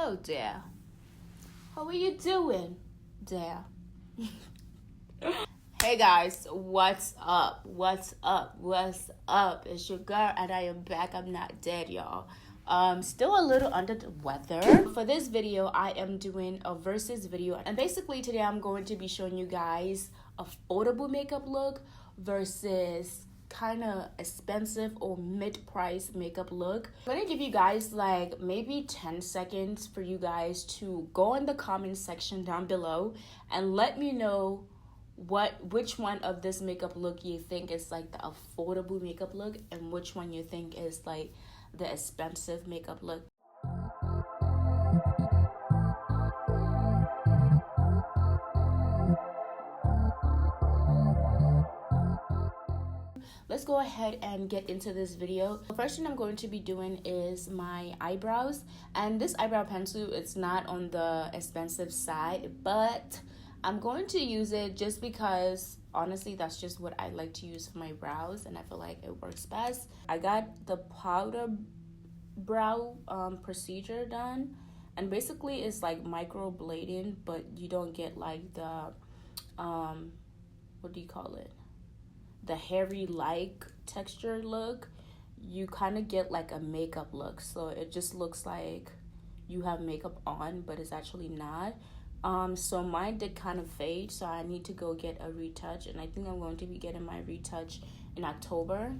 Hello there. How are you doing there? Hey guys, what's up? What's up? What's up? It's your girl and I am back. I'm not dead, y'all. Still a little under the weather. For this video, I am doing a versus video. And basically today I'm going to be showing you guys affordable makeup look versus kind of expensive or mid-price makeup look. I'm gonna give you guys like maybe 10 seconds for you guys to go in the comment section down below and let me know which one of this makeup look you think is like the affordable makeup look and which one you think is like the expensive makeup look. Let's go ahead and get into this video. The first thing I'm going to be doing is my eyebrows, and this eyebrow pencil, it's not on the expensive side, but I'm going to use it just because honestly that's just what I like to use for my brows and I feel like it works best. I got the powder brow procedure done, and basically it's like microblading, but you don't get like the what do you call it, the hairy like texture look. You kind of get like a makeup look, so it just looks like you have makeup on but it's actually not. So mine did kind of fade, so I need to go get a retouch, and I think I'm going to be getting my retouch in October.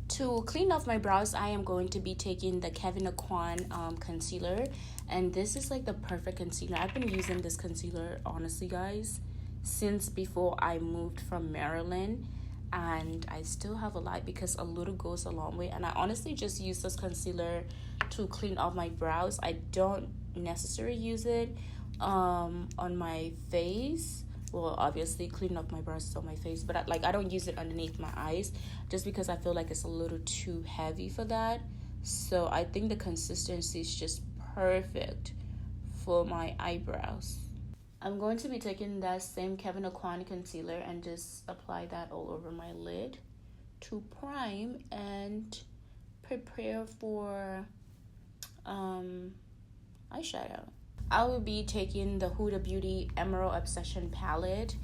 To clean off my brows, I am going to be taking the Kevyn Aucoin concealer, and this is like the perfect concealer. I've been using this concealer honestly guys since before I moved from Maryland, and I still have a lot because a little goes a long way. And I honestly just use this concealer to clean off my brows. I don't necessarily use it on my face. Well, obviously clean up my brows on my face, but I don't use it underneath my eyes just because I feel like it's a little too heavy for that. So I think the consistency is just perfect for my eyebrows. I'm going to be taking that same Kevyn Aucoin concealer and just apply that all over my lid to prime and prepare for eyeshadow. I will be taking the Huda Beauty Emerald Obsession palette,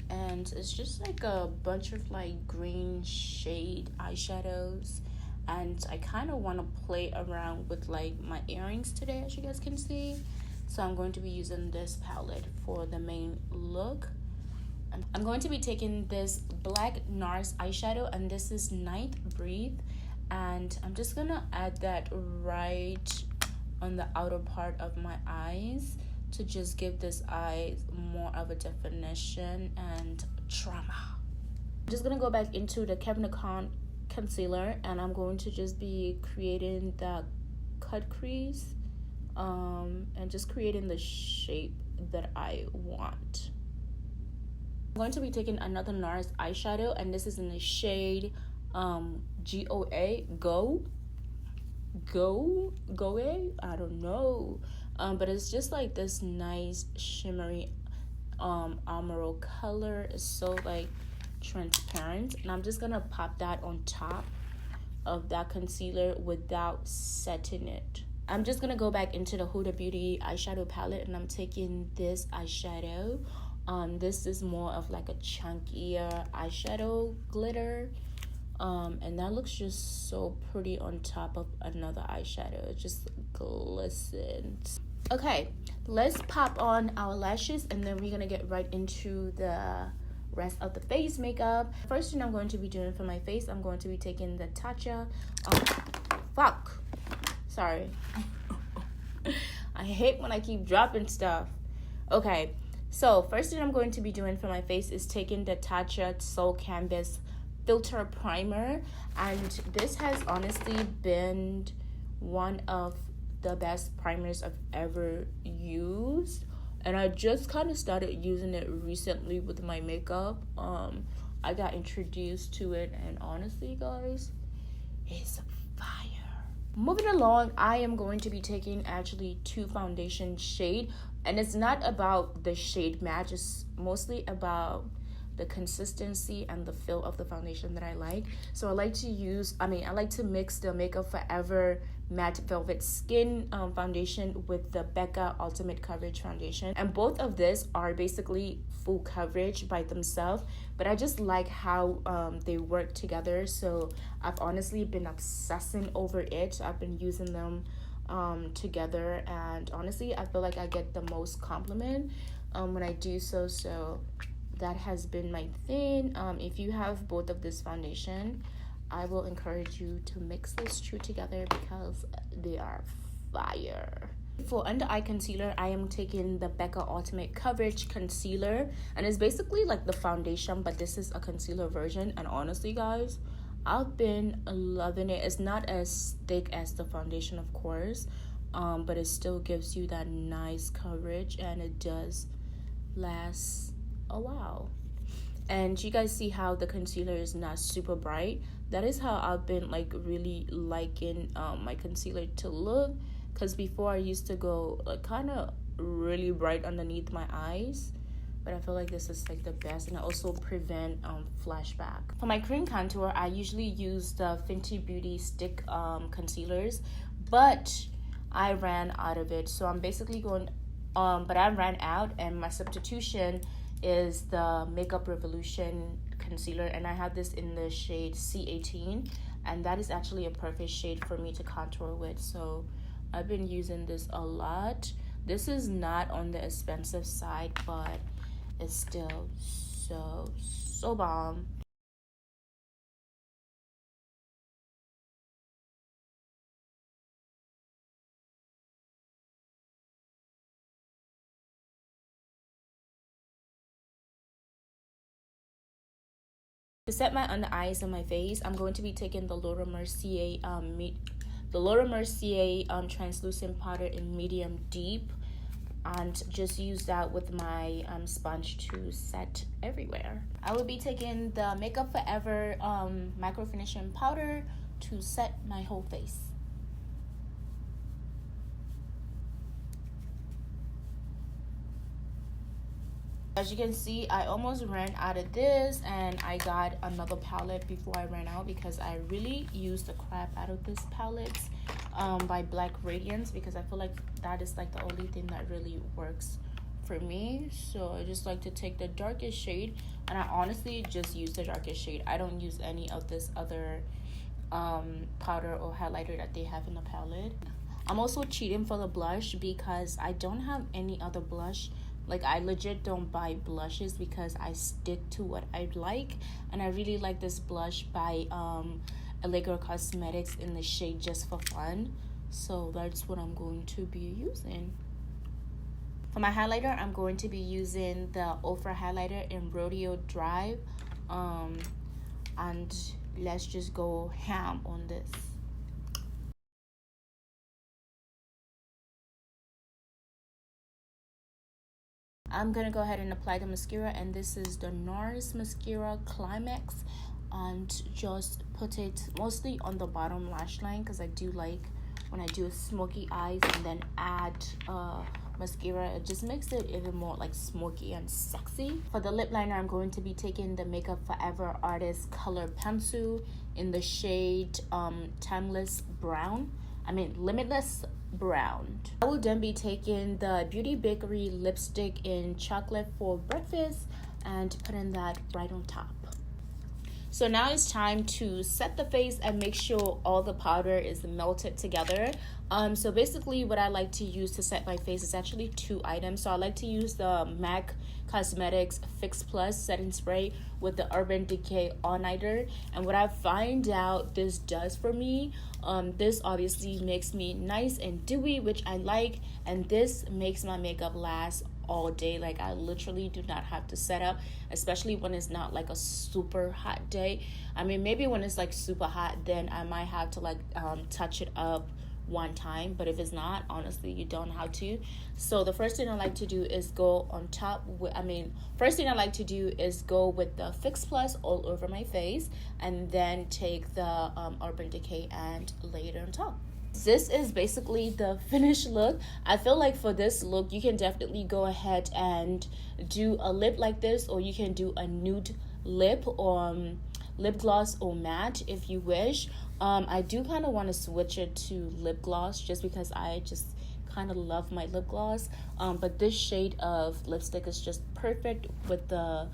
and it's just like a bunch of like green shade eyeshadows, and I kind of want to play around with like my earrings today, as you guys can see. So I'm going to be using this palette for the main look. I'm going to be taking this black NARS eyeshadow, and this is Ninth Breathe, and I'm just gonna add that right on the outer part of my eyes to just give this eye more of a definition and trauma. I'm just gonna go back into the Kevyn Aucoin concealer, and I'm going to just be creating the cut crease and just creating the shape that I want. I'm going to be taking another NARS eyeshadow, and this is in the shade GOA, I don't know, but it's just like this nice shimmery emerald color. It's so like transparent, and I'm just gonna pop that on top of that concealer without setting it. I'm just gonna go back into the Huda Beauty eyeshadow palette, and I'm taking this eyeshadow. This is more of like a chunkier eyeshadow glitter. And that looks just so pretty on top of another eyeshadow. It just glistens. Okay, let's pop on our lashes, and then we're gonna get right into the rest of the face makeup. First thing I'm going to be doing for my face, I'm going to be taking the Tatcha. Sorry. I hate when I keep dropping stuff. Okay, so first thing I'm going to be doing for my face is taking the Tatcha Soul Canvas Filter Primer, and this has honestly been one of the best primers I've ever used, and I just kind of started using it recently with my makeup. I got introduced to it, and honestly guys, it's fire. Moving along, I am going to be taking actually two foundation shade, and it's not about the shade match, it's mostly about the consistency and the feel of the foundation that I like. So I like to mix the Makeup Forever Matte Velvet Skin foundation with the Becca Ultimate Coverage foundation, and both of this are basically full coverage by themselves, but I just like how they work together. So I've honestly been obsessing over it. So I've been using them together, and honestly I feel like I get the most compliment when I do so. So that has been my thing. If you have both of this foundation, I will encourage you to mix those two together because they are fire. For under eye concealer, I am taking the Becca Ultimate Coverage Concealer, and it's basically like the foundation, but this is a concealer version. And honestly guys, I've been loving it. It's not as thick as the foundation, of course, but it still gives you that nice coverage, and it does last a while. And you guys see how the concealer is not super bright. That is how I've been like really liking my concealer to look, because before I used to go like kind of really bright underneath my eyes, but I feel like this is like the best, and I also prevent flashback. For my cream contour, I usually use the Fenty Beauty stick concealers, but I ran out of it, so I'm basically going but I ran out, and my substitution is the Makeup Revolution concealer, and I have this in the shade C18, and that is actually a perfect shade for me to contour with. So I've been using this a lot. This is not on the expensive side, but it's still so bomb. To set my under eyes and my face, I'm going to be taking the Laura Mercier translucent powder in medium deep, and just use that with my sponge to set everywhere. I will be taking the Makeup Forever micro finishing powder to set my whole face. As you can see, I almost ran out of this, and I got another palette before I ran out because I really used the crap out of this palette by Black Radiance, because I feel like that is like the only thing that really works for me. So I just like to take the darkest shade, and I honestly just use the darkest shade. I don't use any of this other powder or highlighter that they have in the palette. I'm also cheating for the blush because I don't have any other blush. Like, I legit don't buy blushes because I stick to what I like, and I really like this blush by BHCOSMETICS in the shade Just for Fun. So that's what I'm going to be using. For my highlighter, I'm going to be using the OFRA highlighter in Rodeo Drive, and let's just go ham on this. I'm gonna go ahead and apply the mascara, and this is the NARS Mascara Climax, and just put it mostly on the bottom lash line because I do like when I do smoky eyes and then add mascara. It just makes it even more like smoky and sexy. For the lip liner, I'm going to be taking the Makeup Forever Artist Color Pencil in the shade Limitless Brown. I will then be taking the Beauty Bakery lipstick in Chocolate for Breakfast and putting that right on top. So now it's time to set the face and make sure all the powder is melted together. So basically what I like to use to set my face is actually two items. So I like to use the MAC Cosmetics Fix Plus setting spray with the Urban Decay All Nighter. And what I find out this does for me, this obviously makes me nice and dewy, which I like, and this makes my makeup last all day. Like, I literally do not have to set up, especially when it's not like a super hot day. I mean, maybe when it's like super hot, then I might have to like touch it up one time, but if it's not, honestly, you don't have to. So the first thing I like to do is go on top with first thing I like to do is go with the Fix Plus all over my face, and then take the Urban Decay and lay it on top. This is basically the finished look. I feel like for this look, you can definitely go ahead and do a lip like this, or you can do a nude lip or lip gloss or matte if you wish. I do kind of want to switch it to lip gloss just because I just kind of love my lip gloss. But this shade of lipstick is just perfect with the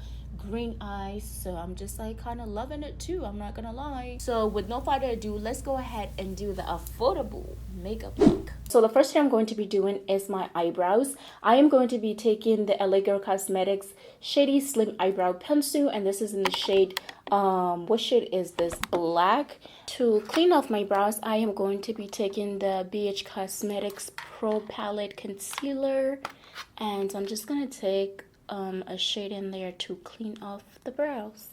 green eyes, so I'm just like kind of loving it too, I'm not gonna lie. So with no further ado, let's go ahead and do the affordable makeup look. So the first thing I'm going to be doing is my eyebrows. I am going to be taking the LA Girl Cosmetics Shady Slim Eyebrow Pencil, and this is in the shade what shade is this? Black. To clean off my brows, I am going to be taking the BHCOSMETICS Pro Palette Concealer, and I'm just gonna take a shade in there to clean off the brows.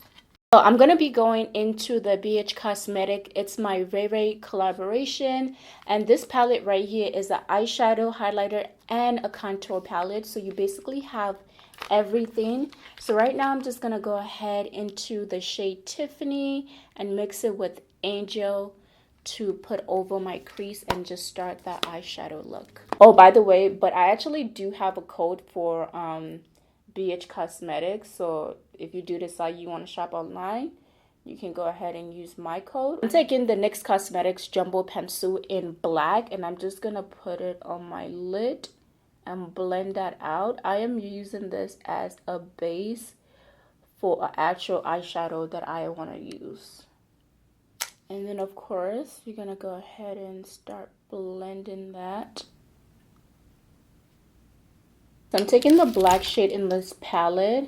So I'm gonna be going into the BH Cosmetic. It's my Ray Ray collaboration, and this palette right here is an eyeshadow, highlighter, and a contour palette. So you basically have everything. So right now I'm just gonna go ahead into the shade Tiffany and mix it with Angel to put over my crease and just start that eyeshadow look. Oh, by the way, but I actually do have a code for BH Cosmetics, so if you do decide you want to shop online, you can go ahead and use my code. I'm taking the NYX Cosmetics Jumbo Pencil in black, and I'm just gonna put it on my lid and blend that out. I am using this as a base for an actual eyeshadow that I want to use. And then of course you're gonna go ahead and start blending that. So I'm taking the black shade in this palette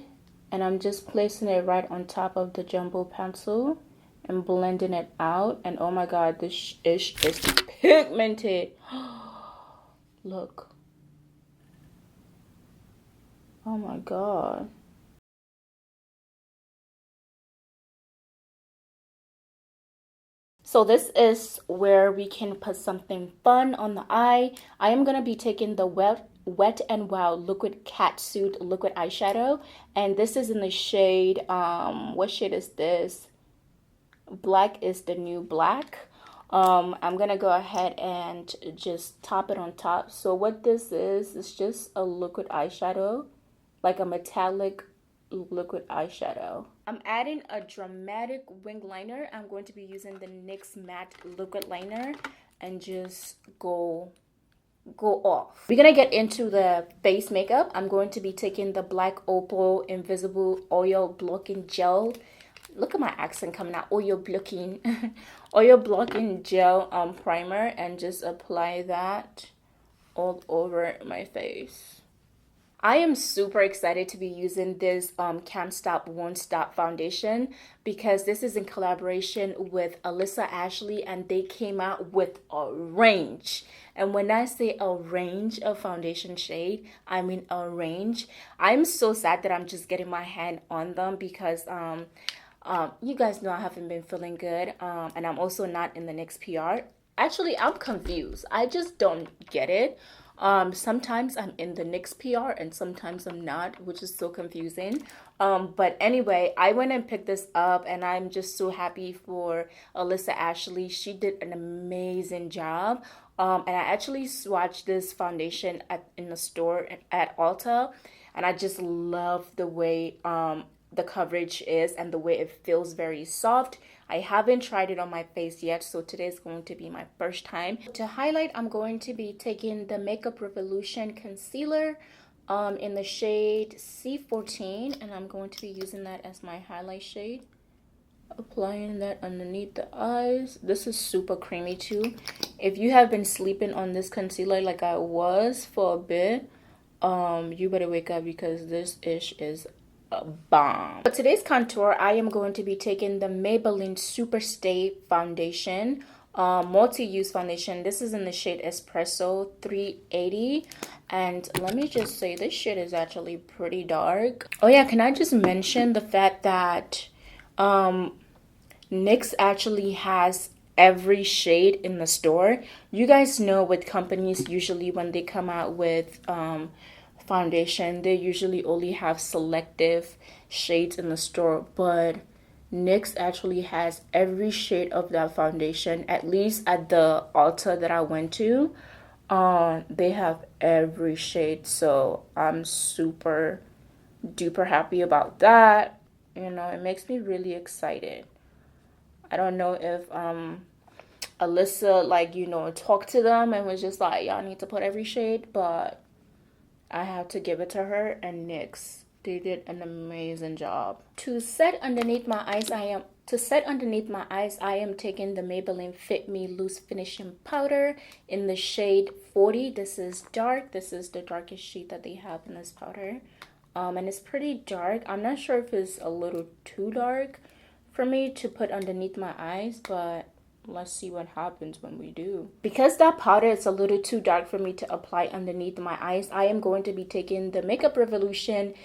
and I'm just placing it right on top of the jumbo pencil and blending it out. And oh my god, this ish is pigmented. Look. Oh my god. So this is where we can put something fun on the eye. I am going to be taking the Wet n Wild Liquid Catsuit Liquid Eyeshadow. And this is in the shade, what shade is this? Black is the New Black. I'm going to go ahead and just top it on top. So what this is just a liquid eyeshadow, like a metallic liquid eyeshadow. I'm adding a dramatic wing liner. I'm going to be using the NYX Matte Liquid Liner and just go off. We're gonna get into the face makeup. I'm going to be taking the Black Opal Invisible Oil Blocking Gel. Look at my accent coming out. Oil blocking gel primer, and just apply that all over my face. I am super excited to be using this Can't Stop Won't Stop foundation because this is in collaboration with Alyssa Ashley, and they came out with a range. And when I say a range of foundation shade, I mean a range. I'm so sad that I'm just getting my hand on them because you guys know I haven't been feeling good, and I'm also not in the next PR. Actually, I'm confused. I just don't get it. Sometimes I'm in the NYX PR and sometimes I'm not, which is so confusing. But anyway, I went and picked this up and I'm just so happy for Alyssa Ashley. She did an amazing job. And I actually swatched this foundation in the store at Ulta, and I just love the way the coverage is and the way it feels very soft. I haven't tried it on my face yet, so today is going to be my first time. To highlight, I'm going to be taking the Makeup Revolution concealer in the shade C14, and I'm going to be using that as my highlight shade. Applying that underneath the eyes. This is super creamy too. If you have been sleeping on this concealer like I was for a bit, you better wake up because this ish is a bomb. For today's contour, I am going to be taking the Maybelline Superstay foundation, multi-use foundation. This is in the shade Espresso 380, and let me just say this shade is actually pretty dark. Oh yeah, can I just mention the fact that NYX actually has every shade in the store. You guys know with companies, usually when they come out with foundation, they usually only have selective shades in the store, but NYX actually has every shade of that foundation, at least at the Ulta that I went to. They have every shade, so I'm super duper happy about that. You know, it makes me really excited. I don't know if Alyssa, like, you know, talked to them and was just like, y'all need to put every shade, but I have to give it to her and NYX. They did an amazing job. To set underneath my eyes, I am taking the Maybelline Fit Me Loose Finishing Powder in the shade 40. This is dark. This is the darkest shade that they have in this powder. And it's pretty dark. I'm not sure if it's a little too dark for me to put underneath my eyes, but let's see what happens when we do. Because that powder is a little too dark for me to apply underneath my eyes, I am going to be taking the Makeup Revolution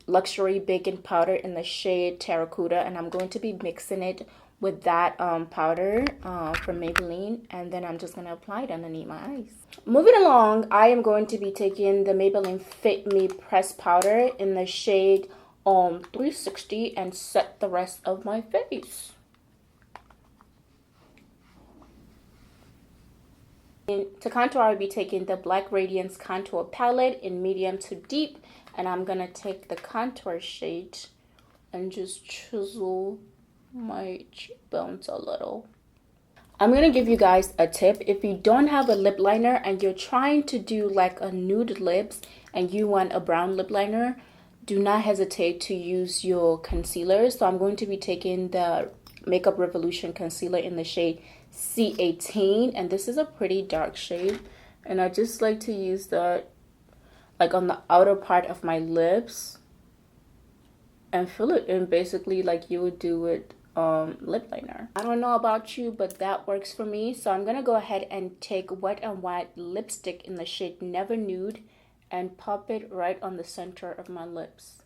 Luxury Baking Powder in the shade Terracotta, and I'm going to be mixing it with that powder from Maybelline, and then I'm just going to apply it underneath my eyes. Moving along, I am going to be taking the Maybelline Fit Me Pressed Powder in the shade 360 and set the rest of my face. To contour, I'll be taking the Black Radiance Contour Palette in medium to deep, and I'm gonna take the contour shade and just chisel my cheekbones a little. I'm gonna give you guys a tip. If you don't have a lip liner and you're trying to do like a nude lips and you want a brown lip liner, do not hesitate to use your concealer. So I'm going to be taking the Makeup Revolution concealer in the shade C18, and this is a pretty dark shade, and I just like to use that like on the outer part of my lips and fill it in basically like you would do with lip liner. I don't know about you, but that works for me. So I'm gonna go ahead and take Wet n Wild lipstick in the shade Never Nude and pop it right on the center of my lips.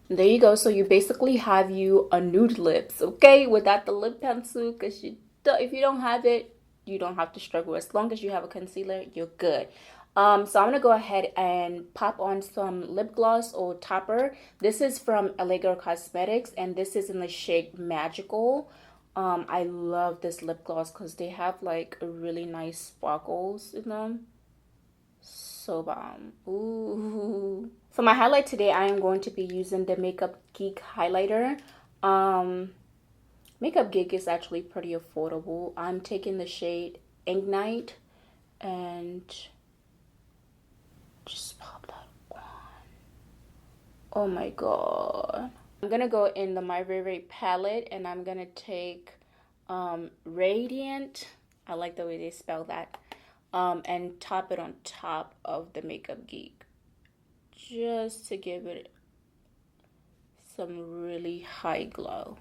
There you go. So you basically have you a nude lips, okay, without the lip pencil, because if you don't have it, you don't have to struggle. As long as you have a concealer, you're good. So I'm gonna go ahead and pop on some lip gloss or topper. This is from Allegro Cosmetics, and this is in the shade Magical. I love this lip gloss because they have like a really nice sparkles in them. So bomb. Ooh. For my highlight today, I am going to be using the Makeup Geek highlighter. Makeup Geek is actually pretty affordable. I'm taking the shade Ignite and just pop that on. Oh my god. I'm gonna go in the My Very palette, and I'm gonna take Radiant. I like the way they spell that. And top it on top of the Makeup Geek, just to give it some really high glow.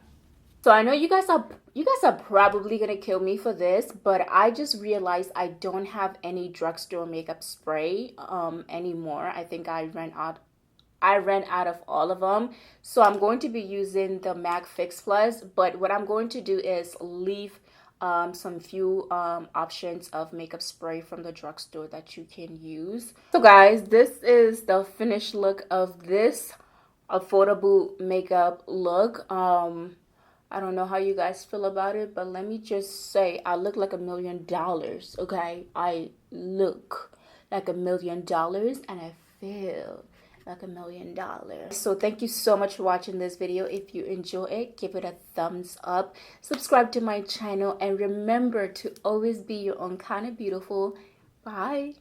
So I know you guys are probably gonna kill me for this, but I just realized I don't have any drugstore makeup spray anymore. I think I ran out of all of them, so I'm going to be using the MAC Fix Plus. But what I'm going to do is leave some few options of makeup spray from the drugstore that you can use. So guys, this is the finished look of this affordable makeup look. I don't know how you guys feel about it, but let me just say I look like $1 million, okay? I look like $1 million and I feel like $1 million. So thank you so much for watching this video. If you enjoy it, give it a thumbs up, subscribe to my channel, and remember to always be your own kind of beautiful. Bye.